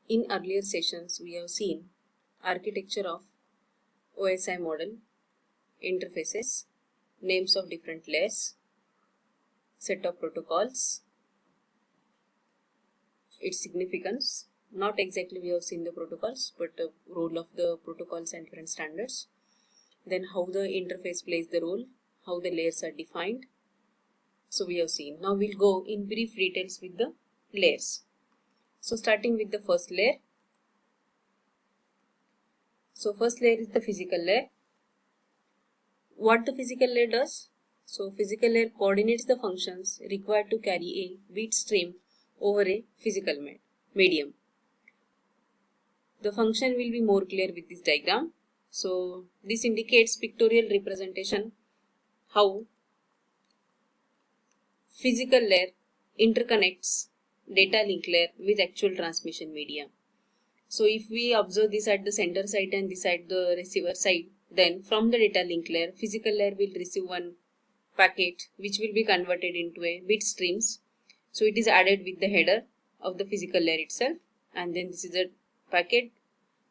In earlier sessions, we have seen architecture of OSI model, interfaces, names of different layers, set of protocols, its significance. Not exactly we have seen the protocols, but the role of the protocols and different standards. Then how the interface plays the role, how the layers are defined. So we have seen. Now we'll go in brief details with the layers. So starting with the first layer. So first layer is the physical layer. What the physical layer does? So physical layer coordinates the functions required to carry a bit stream over a physical medium. The function will be more clear with this diagram. So this indicates pictorial representation how physical layer interconnects data link layer with actual transmission media. So if we observe this at the sender side and this at the receiver side, then from the data link layer, physical layer will receive one packet which will be converted into a bit streams. So it is added with the header of the physical layer itself, and then this is a packet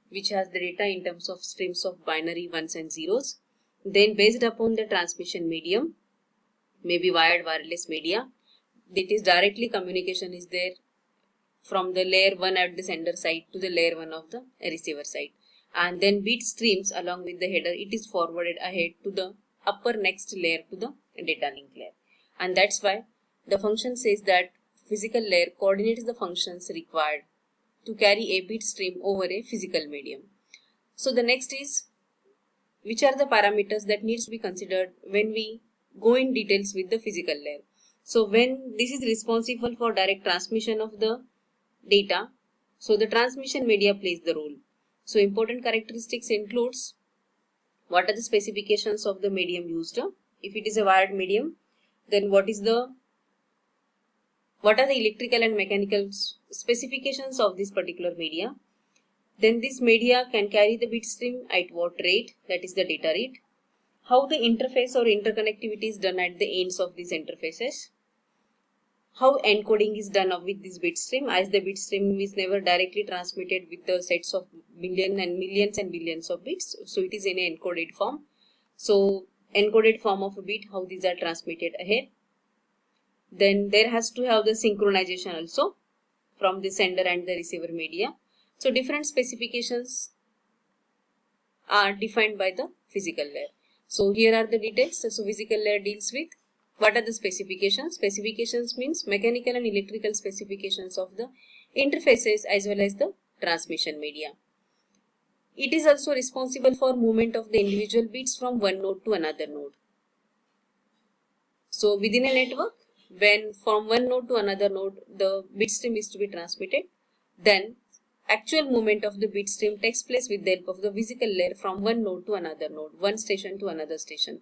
which has the data in terms of streams of binary ones and zeros. Then based upon the transmission medium, maybe wired wireless media, that is directly communication is there from the layer 1 at the sender side to the layer 1 of the receiver side, and then bit streams along with the header, it is forwarded ahead to the upper next layer to the data link layer. And that's why the function says that physical layer coordinates the functions required to carry a bit stream over a physical medium. So the next is which are the parameters that needs to be considered when we go in details with the physical layer. So when this is responsible for direct transmission of the data, so the transmission media plays the role. So important characteristics includes what are the specifications of the medium used. If it is a wired medium, then what are the electrical and mechanical specifications of this particular media. Then this media can carry the bit stream at what rate, that is the data rate. How the interface or interconnectivity is done at the ends of these interfaces. How encoding is done with this bit stream, as the bit stream is never directly transmitted with the sets of millions and billions of bits. So it is in an encoded form. So encoded form of a bit, how these are transmitted ahead. Then there has to have the synchronization also from the sender and the receiver media. So different specifications are defined by the physical layer. So here are the details. So physical layer deals with what are the specifications. Specifications means mechanical and electrical specifications of the interfaces as well as the transmission media. It is also responsible for movement of the individual bits from one node to another node. So within a network, when from one node to another node the bit stream is to be transmitted, then actual movement of the bit stream takes place with the help of the physical layer from one node to another node, one station to another station.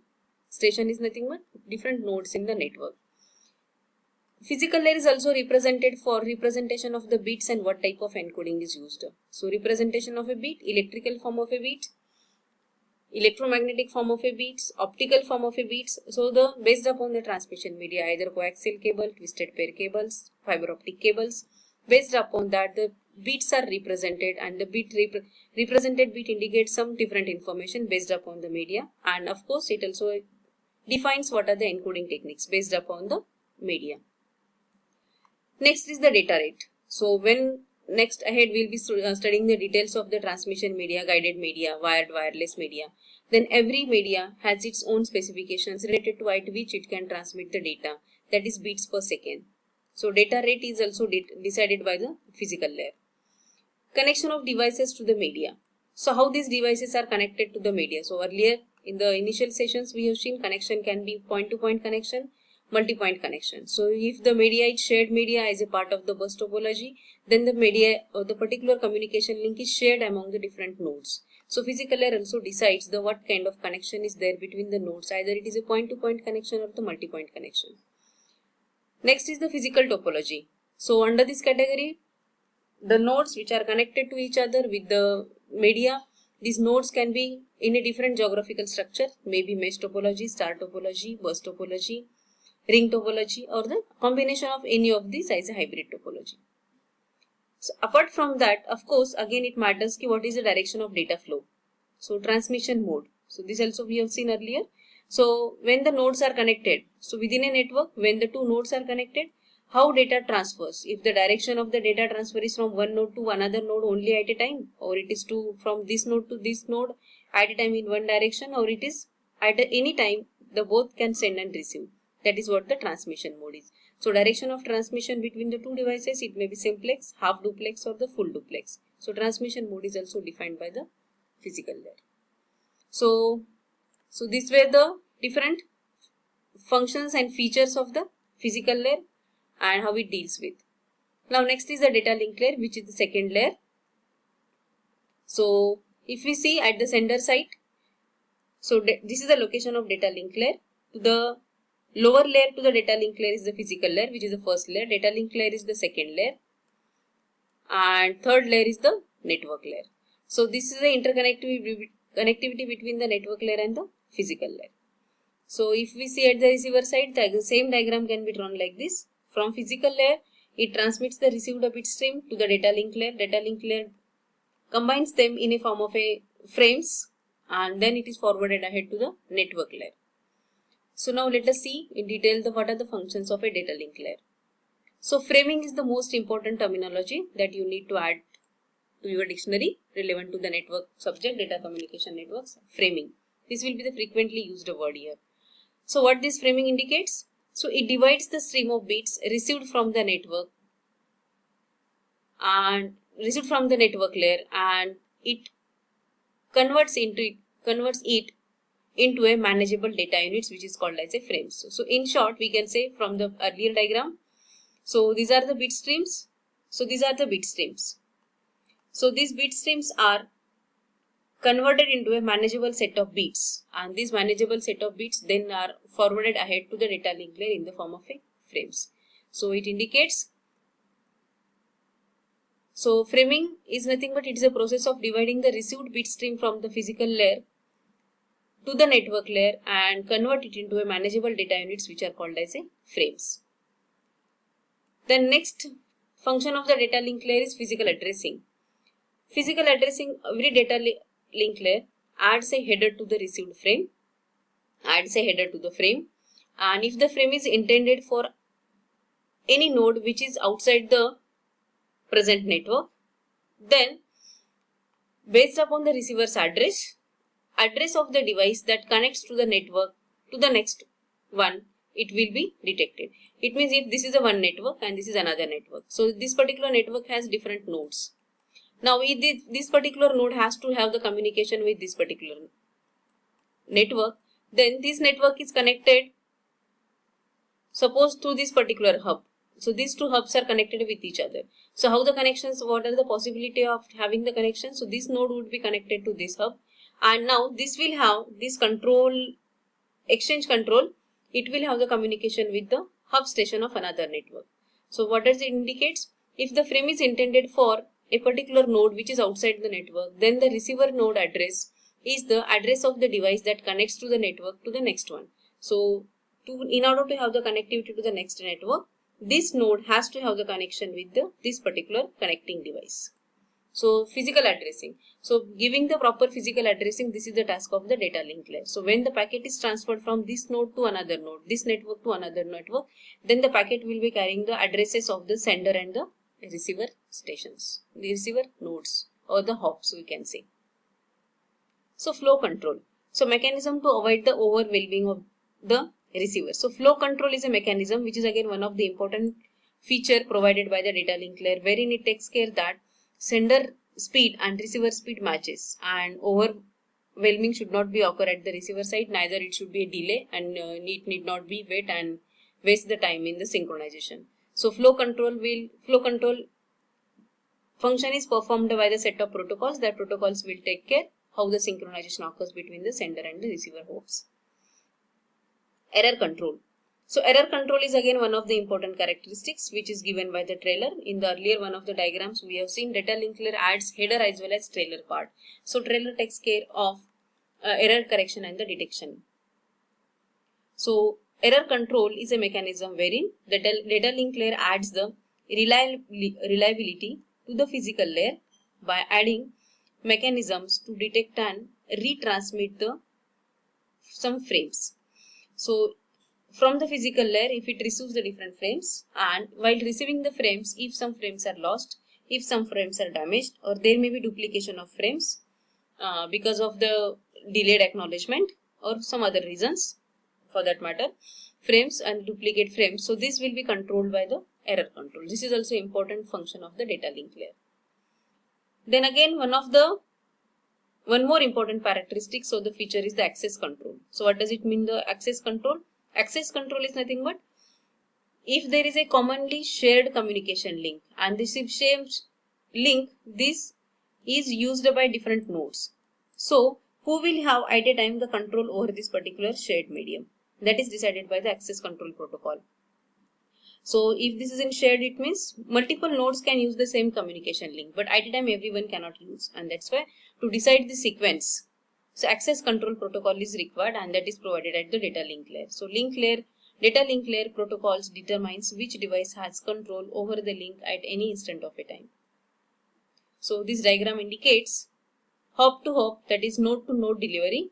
Station is nothing but different nodes in the network. Physical layer is also represented for representation of the bits and what type of encoding is used. So representation of a bit, electrical form of a bit, electromagnetic form of a bit, optical form of a bit. So the based upon the transmission media, either coaxial cable, twisted pair cables, fiber optic cables, based upon that the bits are represented, and the represented bit indicates some different information based upon the media, and of course it also defines what are the encoding techniques based upon the media. Next is the data rate. So when next ahead we'll be studying the details of the transmission media, guided media, wired wireless media. Then every media has its own specifications related to at which it can transmit the data, that is bits per second. So data rate is also decided by the physical layer. Connection of devices to the media. So how these devices are connected to the media. So earlier in the initial sessions we have seen connection can be point-to-point connection, multi-point connection. So if the media is shared media as a part of the bus topology, then the media or the particular communication link is shared among the different nodes. So physical layer also decides the what kind of connection is there between the nodes, either it is a point-to-point connection or the multi-point connection. Next is the physical topology. So under this category, the nodes which are connected to each other with the media, these nodes can be in a different geographical structure, maybe mesh topology, star topology, bus topology, ring topology, or the combination of any of these as a hybrid topology. So apart from that, of course, again it matters ki what is the direction of data flow. So transmission mode. So this also we have seen earlier. So when the nodes are connected, so within a network, when the two nodes are connected, how data transfers? If the direction of the data transfer is from one node to another node only at a time, or it is from this node to this node at a time in one direction, or it is at any time the both can send and receive. That is what the transmission mode is. So direction of transmission between the two devices, it may be simplex, half duplex or the full duplex. So transmission mode is also defined by the physical layer. So these were the different functions and features of the physical layer and how it deals with. Now next is the data link layer, which is the second layer. So if we see at the sender side, so this is the location of data link layer. To the lower layer to the data link layer is the physical layer, which is the first layer. Data link layer is the second layer, and third layer is the network layer. So this is the connectivity between the network layer and the physical layer. So if we see at the receiver side, the same diagram can be drawn like this. From physical layer, it transmits the received bit stream to the data link layer. Data link layer combines them in a form of a frames, and then it is forwarded ahead to the network layer. So now let us see in detail what are the functions of a data link layer. So framing is the most important terminology that you need to add to your dictionary relevant to the network subject, data communication networks. Framing. This will be the frequently used word here. So what this framing indicates? So it divides the stream of bits received from the network layer, and it converts it into a manageable data units, which is called as a frames. So in short, we can say from the earlier diagram, so these are the bit streams. So these are the bit streams. So these bit streams are converted into a manageable set of bits, and these manageable set of bits then are forwarded ahead to the data link layer in the form of a frames. So it indicates, so framing is nothing but it is a process of dividing the received bit stream from the physical layer to the network layer and convert it into a manageable data units, which are called as a frames. The next function of the data link layer is physical addressing. Physical addressing, every data link layer adds a header to the received frame, and if the frame is intended for any node which is outside the present network, then based upon the receiver's address of the device that connects to the network to the next one, it will be detected. It means if this is a one network and this is another network, so this particular network has different nodes. Now this particular node has to have the communication with this particular network. Then this network is connected, suppose, to this particular hub. So these two hubs are connected with each other. So how the connections, what are the possibility of having the connection? So this node would be connected to this hub, and now this will have this exchange control. It will have the communication with the hub station of another network. So what does it indicate? If the frame is intended for a particular node which is outside the network, then the receiver node address is the address of the device that connects to the network to the next one. So in order to have the connectivity to the next network, this node has to have the connection with this particular connecting device. So physical addressing. So giving the proper physical addressing, this is the task of the data link layer. So when the packet is transferred from this node to another node, this network to another network, then the packet will be carrying the addresses of the sender and the receiver stations, the receiver nodes or the hops, we can say. So flow control. So mechanism to avoid the overwhelming of the receiver. So flow control is a mechanism which is again one of the important feature provided by the data link layer, wherein it takes care that sender speed and receiver speed matches, and overwhelming should not be occur at the receiver side, neither it should be a delay, and it need not be wait and waste the time in the synchronization. So flow control function is performed by the set of protocols. That protocols will take care how the synchronization occurs between the sender and the receiver hops. Error control. So error control is again one of the important characteristics which is given by the trailer. In the earlier one of the diagrams, we have seen data link layer adds header as well as trailer part. So trailer takes care of error correction and the detection. So error control is a mechanism wherein the data link layer adds the reliability to the physical layer by adding mechanisms to detect and retransmit some frames. So from the physical layer, if it receives the different frames, and while receiving the frames, if some frames are lost, if some frames are damaged, or there may be duplication of frames because of the delayed acknowledgement or some other reasons for that matter, frames and duplicate frames. So this will be controlled by the error control. This is also important function of the data link layer. Then again, one more important characteristic of the feature is the access control. So what does it mean, the access control? Access control is nothing but if there is a commonly shared communication link and this same link, this is used by different nodes. So who will have at a time the control over this particular shared medium? That is decided by the access control protocol. So if this is in shared, it means multiple nodes can use the same communication link, but at a time everyone cannot use, and that's why to decide the sequence, so access control protocol is required, and that is provided at the data link layer. So data link layer protocols determines which device has control over the link at any instant of a time. So this diagram indicates hop to hop, that is node to node delivery.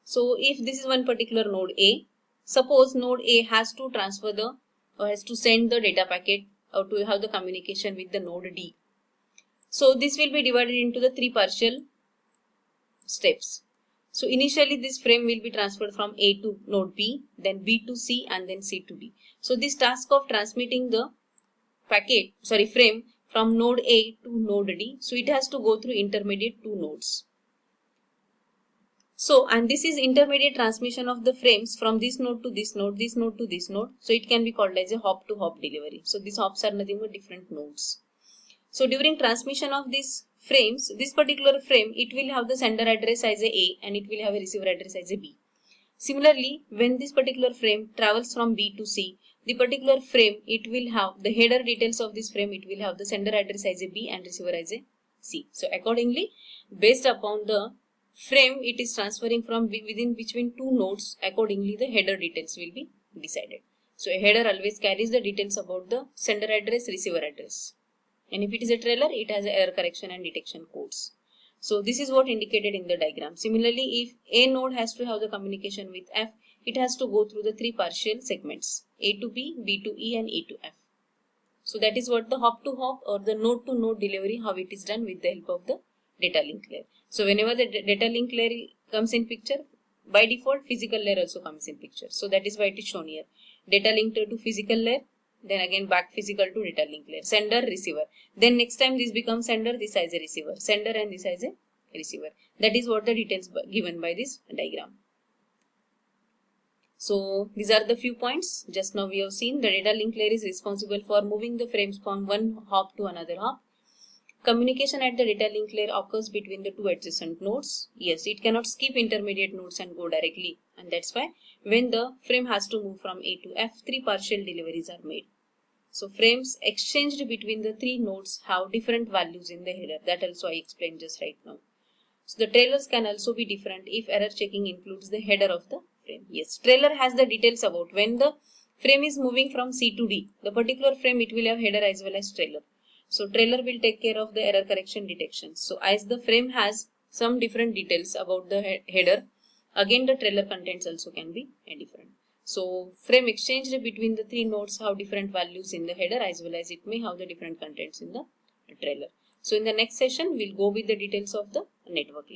So if this is one particular node A, suppose node A has to has to send the data packet or to have the communication with the node D. So this will be divided into the three partial steps. So initially this frame will be transferred from A to node B, then B to C, and then C to D. So this task of transmitting the frame from node A to node D, so it has to go through intermediate two nodes. So, and this is intermediate transmission of the frames from this node to this node, this node to this node. So it can be called as a hop to hop delivery. So these hops are nothing but different nodes. So during transmission of these frames, this particular frame, it will have the sender address as a and it will have a receiver address as a B. Similarly, when this particular frame travels from B to C, the particular frame, it will have the header details of this frame, it will have the sender address as a B and receiver as a C. So accordingly, based upon the frame it is transferring from between two nodes, accordingly the header details will be decided. So a header always carries the details about the sender address, receiver address. And if it is a trailer, it has error correction and detection codes. So this is what indicated in the diagram. Similarly, if a node has to have the communication with F, it has to go through the three partial segments, A to B, B to E, and E to F. So that is what the hop to hop or the node to node delivery, how it is done with the help of the data link layer. So whenever the data link layer comes in picture, by default physical layer also comes in picture. So that is why it is shown here. Data link to physical layer, then again back physical to data link layer. Sender, receiver. Then next time this becomes sender, this as a receiver. Sender and this as a receiver. That is what the details given by this diagram. So these are the few points. Just now we have seen the data link layer is responsible for moving the frames from one hop to another hop. Communication at the data link layer occurs between the two adjacent nodes. Yes, it cannot skip intermediate nodes and go directly, and that's why when the frame has to move from A to F, three partial deliveries are made. So frames exchanged between the three nodes have different values in the header. That also I explained just right now. So the trailers can also be different if error checking includes the header of the frame. Yes, trailer has the details about when the frame is moving from C to D. The particular frame, it will have header as well as trailer. So trailer will take care of the error correction detection. So as the frame has some different details about the header, again the trailer contents also can be different. So frame exchanged between the three nodes have different values in the header as well as it may have the different contents in the trailer. So in the next session, we'll go with the details of the network.